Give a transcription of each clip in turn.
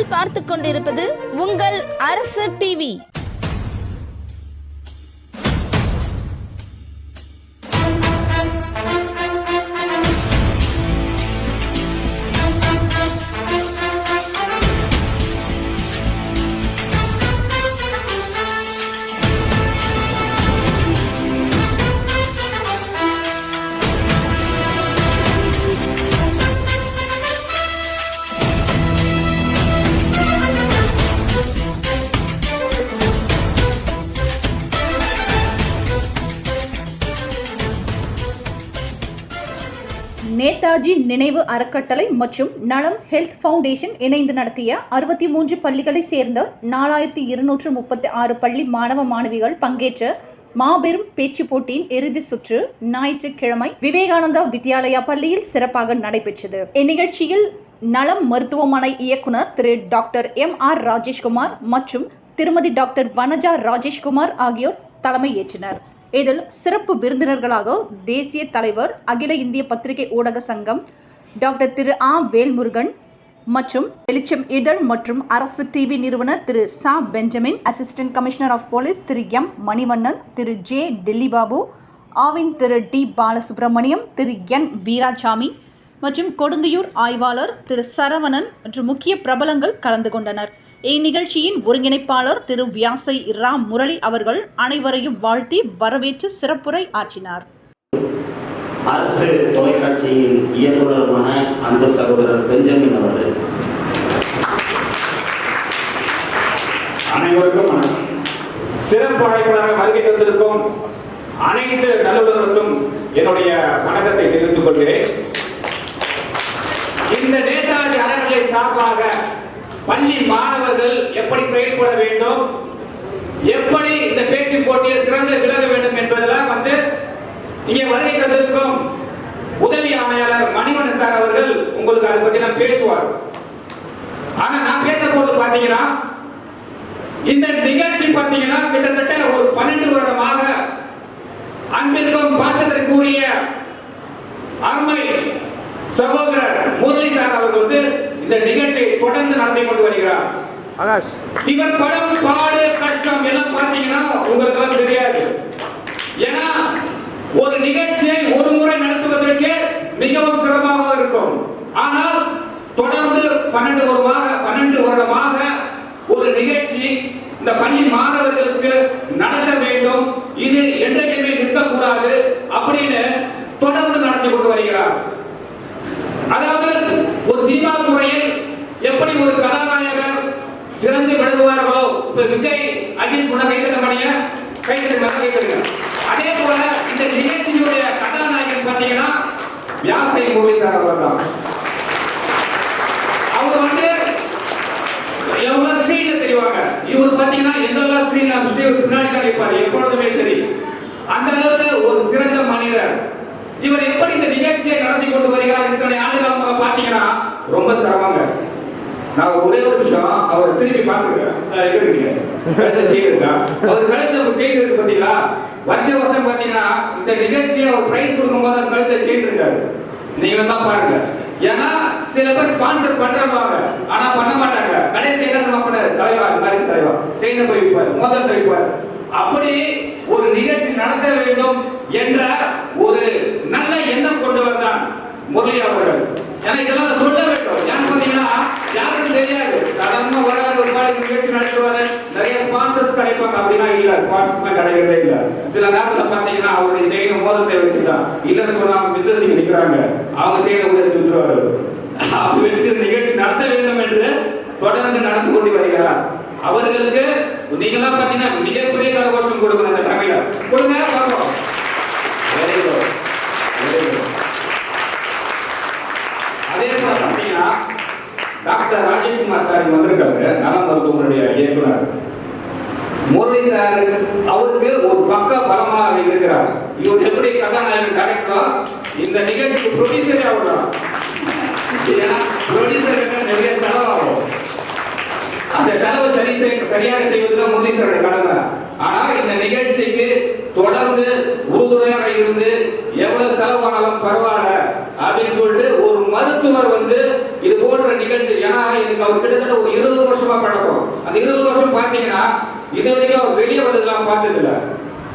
நீங்கள் பார்த்துக் கொண்டிருப்பது உங்கள் அரசு டிவி. நேதாஜி நினைவு அறக்கட்டளை மற்றும் நலம் ஹெல்த் ஃபவுண்டேஷன் இணைந்து நடத்திய 63 பள்ளிகளை சேர்ந்த 4236 பள்ளி மாணவ மாணவிகள் பங்கேற்ற மாபெரும் பேச்சு போட்டியின் இறுதி சுற்று ஞாயிற்றுக்கிழமை விவேகானந்தா வித்யாலயா பள்ளியில் சிறப்பாக நடைபெற்றது. இந்நிகழ்ச்சியில் நலம் மருத்துவமனை இயக்குனர் திரு டாக்டர் MR ராஜேஷ்குமார் மற்றும் திருமதி டாக்டர் வனஜா ராஜேஷ்குமார் ஆகியோர் தலைமை ஏற்றனர். இதில் சிறப்பு விருந்தினர்களாக தேசிய தலைவர் அகில இந்திய பத்திரிகை ஊடக சங்கம் டாக்டர் திரு வேல்முருகன் மற்றும் வெளிச்சம் இதழ் மற்றும் அரசு டிவி நிறுவனர் திரு Benjamin, assistant commissioner of police திரு மணிவண்ணன், திரு டெல்லிபாபு, ஆவின் திரு பாலசுப்ரமணியம், திரு வீராசாமி மற்றும் கொடுங்கையூர் ஆய்வாளர் திரு சரவணன் மற்றும் முக்கிய பிரபலங்கள் கலந்து கொண்டனர். இந்நிகழ்ச்சியின் ஒருங்கிணைப்பாளர் திரு வியாசை முரளி அவர்கள் அனைவரையும் வாழ்த்தி வரவேற்று சிறப்புரை ஆற்றினார். அரசு தொலைக்காட்சியின் இயக்குநருமான அன்பு சகோதரர் பெஞ்சமின் அவர்கள். அனைவருக்கும் சிறப்பு அழைப்பாளராக வருகை தந்திருக்கும் அனைத்து நல்லுறவுக்கும் என்னுடைய வணக்கத்தை தெரிவித்துக் கொள்கிறேன். இந்த நேதாஜி அறக்கட்டளை சார்பாக பள்ளி மாணவர்கள் எப்படி செயல்பட வேண்டும், எப்படி இந்த பேச்சு போட்டியை சிறந்து விளங்க வேண்டும் என்பதெல்லாம் இங்கே வருகை தந்திருக்கும் உதவி ஆணையாளர் மணிவண்ணன் சார் அவர்கள் உங்களுக்கு அதை பத்தி நான் பேசுவார். ஆனா நான் பேச போது பாத்தீங்கன்னா இந்த நிகழ்ச்சி பாத்தீங்கன்னா கிட்டத்தட்ட ஒரு 12 வருடமாக அன்பிற்கும் பாசத்திற்குரிய அருமை சகோதரர் முரளி சார் அவர்கள் இந்த நிகழ்ச்சியை தொடர்ந்து நடத்தி கொண்டு வருகிறார். இவர் படம் பாடு கஷ்டம் எல்லாம் பாத்தீங்கன்னா உங்களுக்கு தெரியாது. ஏன்னா ஒரு நிகழ்ச்சியை ஒரு முறை நடத்துவதற்கு மிகவும் சிரமமாக இருக்கும். ஆனால் தொடர்ந்து 12 வருடமாக ஒரு நிகழ்ச்சி இந்த பள்ளி மாணவர்களுக்கு நடத்த வேண்டும், இது என்றைக்குமே நிற்கக்கூடாது அப்படின்னு தொடர்ந்து நடத்தி கொண்டு வருகிறார். அதாவது ஒரு சினிமா துறையில் எப்படி ஒரு கதாநாயகர் சிறந்து விளங்குவார்களோ, இப்ப விஜய் அஜித் கைதமணிய கைதங்க, அதே போல இந்த நிகழ்ச்சியுடைய கதாநாயகன் பாத்தீங்கன்னா வியாசை மூவி சார் அவர்கள் தான். அவங்க எவ்வளவு ஸ்கிரீன்ல தெரிவாங்க. இவர் பாத்தீங்கன்னா எந்த ஸ்கிரீன்ல பின்னாடி தான் இருப்பாரு எப்பொழுதுமே சரி. அந்த அளவுக்கு ஒரு சிறந்த மனிதர். இவர் எப்படி இந்த நிகழ்ச்சியை நடத்தி கொண்டு வருகிறார் இத்தனை ஆண்டுகளாக பாத்தீங்கன்னா ரொம்ப சிரமங்க. நான் ஒரே ஒரு விஷயம் அவரை திரும்பி பார்த்துக்கிறேன். அவர் கழுத்துல செய்திருக்கு பாத்தீங்களா, வருஷம் பாத்தீங்கன்னா இந்த நிகழ்ச்சியை அவர் பிரைஸ் கொடுக்கும் போது அந்த கழுத்தை செய்திருக்காரு. நீங்க தான் பாருங்க. ஏன்னா சில பேர் ஸ்பான்சர் பண்றாங்க, ஆனா பண்ண மாட்டாங்க. கடைசி தலைவா இந்த மாதிரி தலைவா செய்த போய் வைப்பார், முதல் வைப்பார். அப்படி ஒரு நிகழ்ச்சி நடத்த வேண்டும் என்ற ஒரு நல்ல எண்ணம் கொண்டவர் தான் முரளி அவர்கள். ஏன்னா இதெல்லாம் சொல்ல வேண்டும். ஏன்னு பாத்தீங்கன்னா யாருக்கும் தெரியாது. சாதாரணமா ஒரு பாடி நிகழ்ச்சி நடத்துவாரு, நிறைய ஸ்பான்சர்ஸ் கிடைப்பாங்க. அப்படின்னா இல்ல, ஸ்பான்சர்ஸ் கிடைக்கிறதே இல்ல. சில நேரத்துல பாத்தீங்கன்னா அவருடைய செய்யற மோதத்தை வச்சுதான் இல்லன்னு சொன்னா அவங்க பிசினஸ் நிக்கிறாங்க, அவங்க செய்யற கூட எடுத்து விட்டுருவாரு. அவருக்கு நிகழ்ச்சி நடத்த வேண்டும் என்று தொடர்ந்து நடந்து கொண்டு வருகிறார். அவர்களுக்கு நீங்களாம் பாத்தீங்கன்னா மிகப்பெரிய கரகோஷம் கொடுக்கணும். அந்த தமிழ கொடுங்க பார்ப்போம். அதே போல பாத்தீங்கன்னா டாக்டர் ராஜேஷ்குமார் சார் வந்திருக்காரு, நலம் மருத்துவமனையுடைய இயக்குனர். முரளி சார் அவருக்கு ஒரு பக்க பலமாக இருக்கிறார். இவர் எப்படி கதாநாயகன் டைரக்டரா இந்த நிகழ்ச்சிக்கு ப்ரொடியூசரே ஆகுறார். ப்ரொடியூசருக்கு நிறைய செலவாகும். அந்த செலவு சரியாக செய்வதுதான் முரளீஸ்வரருடைய கடமை. ஆனா இந்த நிகழ்ச்சிக்கு தொடர்ந்து உறுதுணையாக இருந்து எவ்வளவு செலவானாலும் பரவாயில்ல அப்படின்னு சொல்லிட்டு ஒரு மருத்துவர் இது போன்ற நிகழ்ச்சி. ஏன்னா எனக்கு அவர் கிட்டத்தட்ட ஒரு 20 வருஷமா பழக்கம். அந்த 20 வருஷம் பார்த்தீங்கன்னா இது வரைக்கும் அவர் வெளியே வந்ததெல்லாம் பார்த்தது இல்லை.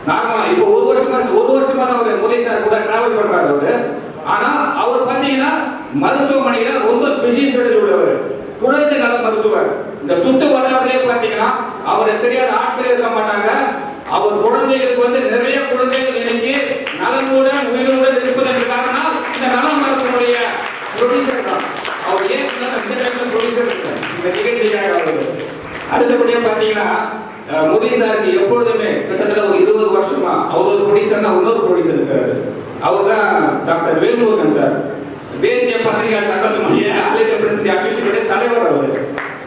நார்மலா இப்போ ஒரு வருஷமா தான் அவர் முரளி சார் கூட டிராவல் பண்றாரு அவரு. ஆனா அவர் பார்த்தீங்கன்னா மருத்துவமனையில ரொம்ப பிஸி ஷெட்யூல் உள்ளவர், குழந்தை நல மருத்துவர். இந்த சுத்து வட்டாரத்திலே பார்த்தீங்கன்னா அவரை தெரியாத ஆட்களே இருக்க மாட்டாங்க. அவர் குழந்தைகளுக்கு வந்து நிறைய குழந்தைகள் இன்னைக்கு நலமுடன் உயிருடன் இருப்பதற்கு காரணம் இந்த நல மருத்துவனுடைய ப்ரொடியூசர் தான். அவர் ஏன் இந்த டைம்ல ப்ரொடியூசர் இந்த நிகழ்ச்சிக்காக அவர். அடுத்தபடியா பார்த்தீங்கன்னா முரளி சாருக்கு எப்பொழுதுமே கிட்டத்தட்ட ஒரு 20 வருஷமா அவர் ஒரு ப்ரொடியூசர்னா இன்னொரு ப்ரொடியூசர் இருக்காரு. அவர் தான் டாக்டர் வேல்முருகன் சார், தேசிய பத்திரிகையாளர் சங்கத்தினுடைய ஆல் இந்தியா பிரஸ் அசோசியேஷனுடைய தலைவர். அவர்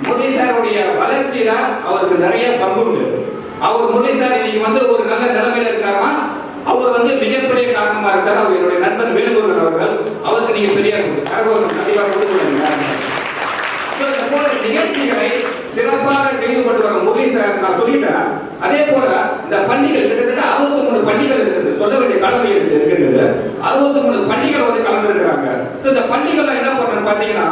முரளி சாருடைய வளர்ச்சியில அவருக்கு நிறைய பங்கு உண்டு. அவர் முரளி சார் இன்னைக்கு வந்து ஒரு நல்ல நிலைமையில இருக்காருன்னா அவர் வந்து மிகப்பெரிய காரணமா இருக்காரு. அவர் என்னுடைய நண்பர் வேலுமுருகன் அவர்கள், அவருக்கு நீங்க பெரிய கண்டிப்பா கொடுத்துருங்க. நிகழ்ச்சிகளை சிறப்பாக செய்து கொண்டு வர முரளி சார் நான் சொல்லிட்டேன். அதே போல இந்த பள்ளிகள் கிட்டத்தட்ட 63 பள்ளிகள் இருக்குது, சொல்ல வேண்டிய கடமை இருக்கிறது. 63 பள்ளிகள் வந்து கலந்துருக்கிறாங்க. இந்த பள்ளிகள் என்ன பண்றேன்னு பாத்தீங்கன்னா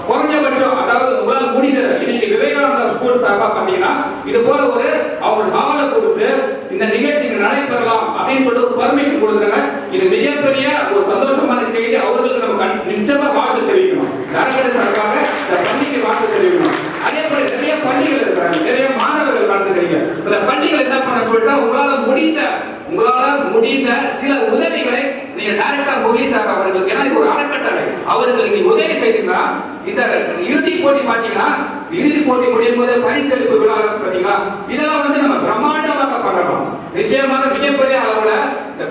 குறைஞ்சபட்சம், அதாவது உங்களால் முடிந்தது இன்னைக்கு விவேகானந்தா ஸ்கூல் சார்பா பாத்தீங்கன்னா இது போல ஒரு அவங்க ஹாலை கொடுத்து இந்த நிகழ்ச்சிக்கு நடைபெறலாம் அப்படின்னு சொல்லி ஒரு பர்மிஷன் கொடுக்குறாங்க. இது மிகப்பெரிய ஒரு சந்தோஷமான செய்தி. அவர்களுக்கு நம்ம நிச்சயமா வாழ்த்து தெரிவிக்கணும். நரகட சார்பாக இந்த பள்ளிக்கு வாழ்த்து தெரிவிக்கணும். அதே போல நிறைய பள்ளிகள் இருக்கிறாங்க, நிறைய மாணவர்கள் வாழ்த்துக்கிறீங்க. இந்த பள்ளிகள் என்ன பண்ண சொல்லிட்டா உங்களால முடிந்த சில உதவிகளை நீங்க டைரக்டா முரளி சார் அவர்களுக்கு, ஏன்னா இது ஒரு அறக்கட்டளை, அவர்களுக்கு நீங்க உதவி செய்தீங்கன்னா இந்த இறுதி போட்டி பாத்தீங்கன்னா இறுதி போட்டி முடியும் போது பரிசளிப்பு விழா பாத்தீங்களா, இதெல்லாம் வந்து நம்ம பிரம்மாண்டமாக பண்ணணும். நிச்சயமாக மிகப்பெரிய அளவுல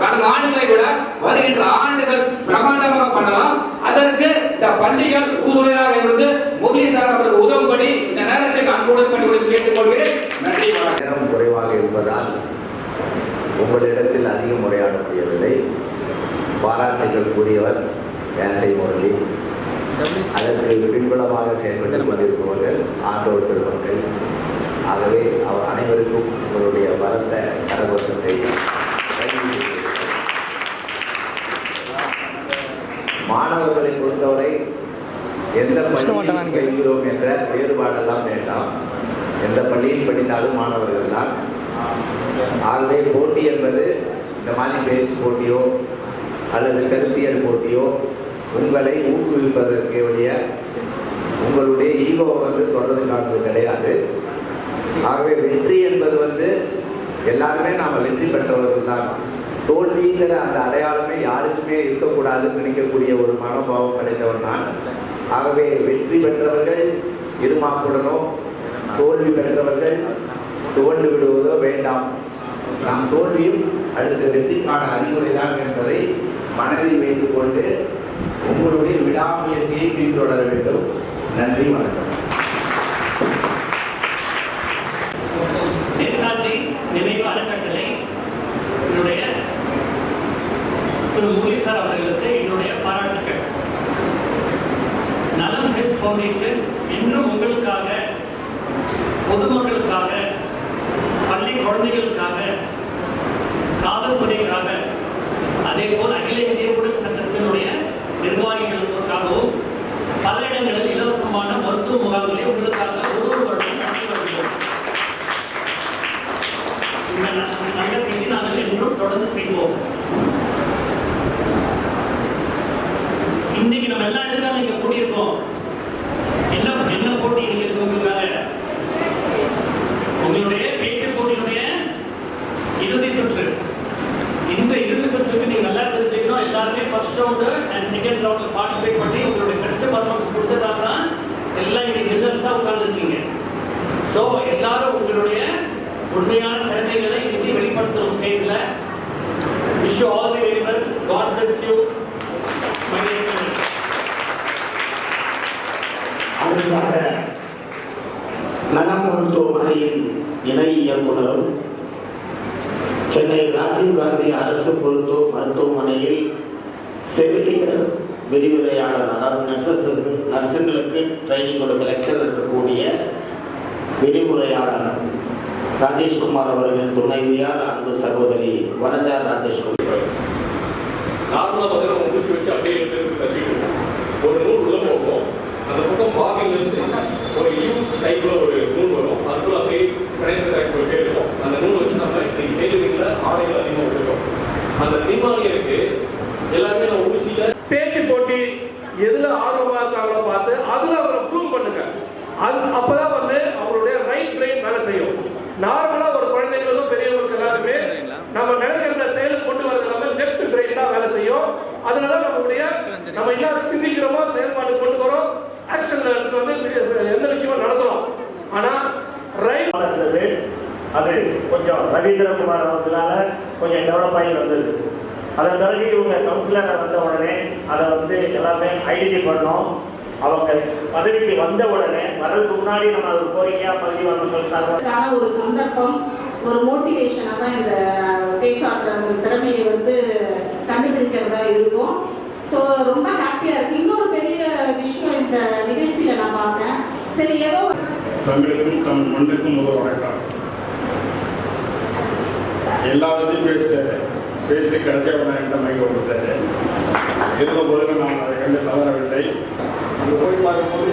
கடந்த ஆண்டுகளை விட வருகின்ற ஆண்டுகள் பிரம்மாண்டமாக பண்ணலாம். அதற்கு இந்த பள்ளிகள் உறுதுணையாக இருந்து முரளி சார் அவர்களுக்கு உதவும்படி இந்த நேரத்தை அன்புடன் பணியுடன் கேட்டுக்கொள்கிறேன். நன்றி. நேரம் குறைவாக இருப்பதால் உங்களிடத்தில் அதிகம் உரையாட முடியவில்லை. பாராட்டுகள் கூறியவர் வேசை முரளி, அதற்கு பின்புலமாக செயல்பட்டு கொண்டிருப்பவர்கள் ஆண்டோர் பெருமக்கள். ஆகவே அவர் அனைவருக்கும் உங்களுடைய பலத்த கரகோஷத்தை மாணவர்களை பொறுத்தவரை எந்த பள்ளியில் பயில்கிறோம் என்ற வேறுபாடெல்லாம் வேண்டாம். எந்த பள்ளியில் படித்தாலும் மாணவர்கள் தான். ஆகவே போட்டி என்பது இந்த மாதிரி பேச்சு போட்டியோ அல்லது கருத்தியல் போட்டியோ உங்களை ஊக்குவிப்பதற்கு வழிய உங்களுடைய ஈகோ வந்து தொடர்ந்து காண்பது கிடையாது. ஆகவே வெற்றி என்பது எல்லாருமே நாம் வெற்றி பெற்றவர்கள் தான். தோல்விங்கிற அந்த அடையாளமே யாருக்குமே இருக்கக்கூடாதுன்னு நினைக்கக்கூடிய ஒரு மனோபாவம் படைத்தவர் தான். ஆகவே வெற்றி பெற்றவர்கள் இருமாப்புடனோ தோல்வி பெற்றவர்கள் துவண்டு விடுவதோ வேண்டாம். நாம் தோல்வியும் அடுத்த வெற்றிக்கான அறிவுரை தான் என்பதை மனதில் வைத்துக் கொண்டு உங்களுடைய விடாமுயற்சியை பின்தொடர வேண்டும். நன்றி, வணக்கம். நேதாஜி நினைவு அறக்கட்டளை என்னுடைய திரு முரளி சார் அவர்களுக்கு என்னுடைய பாராட்டுக்கள். நலம் ஹெல்த் ஃபவுண்டேஷன் இன்னும் உங்களுக்காக, பொதுமக்களுக்காக, பள்ளி குழந்தைகளுக்காக, காவல்துறைக்காக, அதே போல் அகில இந்திய ஊடக சங்கத்தினுடைய நிர்வாகிகளுக்காகவும் பல இடங்களில் இலவசமான மருத்துவ முகாம்களை உங்களுக்காக ஒரு வருடம் நடத்தி வருகிறோம். இந்த நல்ல செய்தி நாங்கள் என்றும் தொடர்ந்து செய்வோம். இன்னைக்கு நம்ம எல்லா இடத்துக்கும் இங்க கூடியிருக்கோம். என்ன போட்டி நீங்க உங்களுக்காக உங்களுடைய பேச்சு போட்டியினுடைய இறுதி சுற்று. இந்த இறுதி சுற்றுக்கு நீங்க நல்லா தெரிஞ்சுக்கணும். எல்லாருமே ஃபர்ஸ்ட் ரவுண்டு அண்ட் செகண்ட் ரவுண்ட்ல பார்ட்டிசிபேட் பண்ணி உங்களுடைய பெஸ்ட் பர்ஃபார்மன்ஸ் கொடுத்ததால தான் எல்லாம் இன்னைக்கு வின்னர்ஸா உட்கார்ந்துருக்கீங்க. ஸோ எல்லாரும் உங்களுடைய உண்மையான திறமைகளை இன்னைக்கு வெளிப்படுத்தும் ஸ்டேஜ்ல. Wish you all the very best. God bless you. அடுத்ததாக நலம் மருத்துவமனையின் இணை இயக்குனரும் சென்னை ராஜீவ்காந்தி அரசு மருத்துவமனையில் செவிலியர் விரிவுரையாளர், அதாவது நர்ஸுங்களுக்கு ட்ரைனிங் கொடுக்க லெக்சர் இருக்கக்கூடிய விரிவுரையாளர் ராஜேஷ்குமார் அவர்களின் துணைவியார் அன்பு சகோதரி வனஜா ராஜேஷ்குமார். நார்மலாக பார்த்தீங்கன்னா ஊசி வச்சு அப்படியே எடுத்து தச்சுக்கிட்டு ஒரு நூல் உள்ள போகும். அந்த பக்கம் பாபிலிருந்து ஒரு யூத் டைப்ல ஒரு நூல் வரும். அதுக்குள்ள அப்படியே கணக்கு டைப் ஒரு இருக்கும். அந்த நூல் வச்சு நம்ம இன்னைக்கு டெய்லரிங்ல ஆடைகள் அதிகமாக விட்டுருக்கோம். அந்த நிர்மாணியருக்கு எல்லாருமே நம்ம ஊசியில பேச்சு போட்டி எதுல ஆர்வமா இருக்காங்களோ பார்த்து அதுல அவரை ப்ரூவ் பண்ணுங்க. அப்பதான் அவங்களுடைய ரைட் பிரெயின் வேலை செய்யும். நார்மலா ஒரு குழந்தைங்களுக்கும் பெரியவங்களுக்கு எல்லாருமே நம்ம நினைக்கிற செயல் கொண்டு வரது எல்லாமே லெஃப்ட் பிரெயின் தான் வேலை செய்யும். அதனால நம்ம என்ன சிந்திக்கிறோமோ செயல்பாடு கொண்டு வரோம், ஆக்ஷன்ல எந்த விஷயமும் நடத்துறோம். ஆனா ரைட் இருந்தது அது கொஞ்சம் ரவீந்திரகுமார் அவர்களால கொஞ்சம் டெவலப் ஆகி வந்தது. அதன் பிறகு இவங்க கவுன்சிலரை வந்த உடனே அதை எல்லாமே ஐடென்டிஃபை பண்ணோம். அவங்க பதவிக்கு வந்த உடனே வர்றதுக்கு முன்னாடி நம்ம அது கோரிக்கையா பள்ளி வளங்கள் சார்பாக ஒரு சந்தர்ப்பம், ஒரு மோட்டிவேஷனா தான் இந்த பேச்சாற்றல் திறமையை கண்டுபிடிக்கிறதா இருக்கும். ஸோ ரொம்ப ஹாப்பியா இருக்கு. இன்னொரு பெரிய விஷயம் இந்த நிகழ்ச்சியில நான் பார்த்தேன். சரி, ஏதோ தங்களுக்கும் தம் மண்ணுக்கும் ஒரு வணக்கம். எல்லாத்தையும் பேசிட்டு கடைசியாக நான் எந்த மைக்க கொடுத்தாரு. இருந்த போதிலும் நான் அதை கண்டு தவறவில்லை. அங்கே போய் பார்க்கும்போது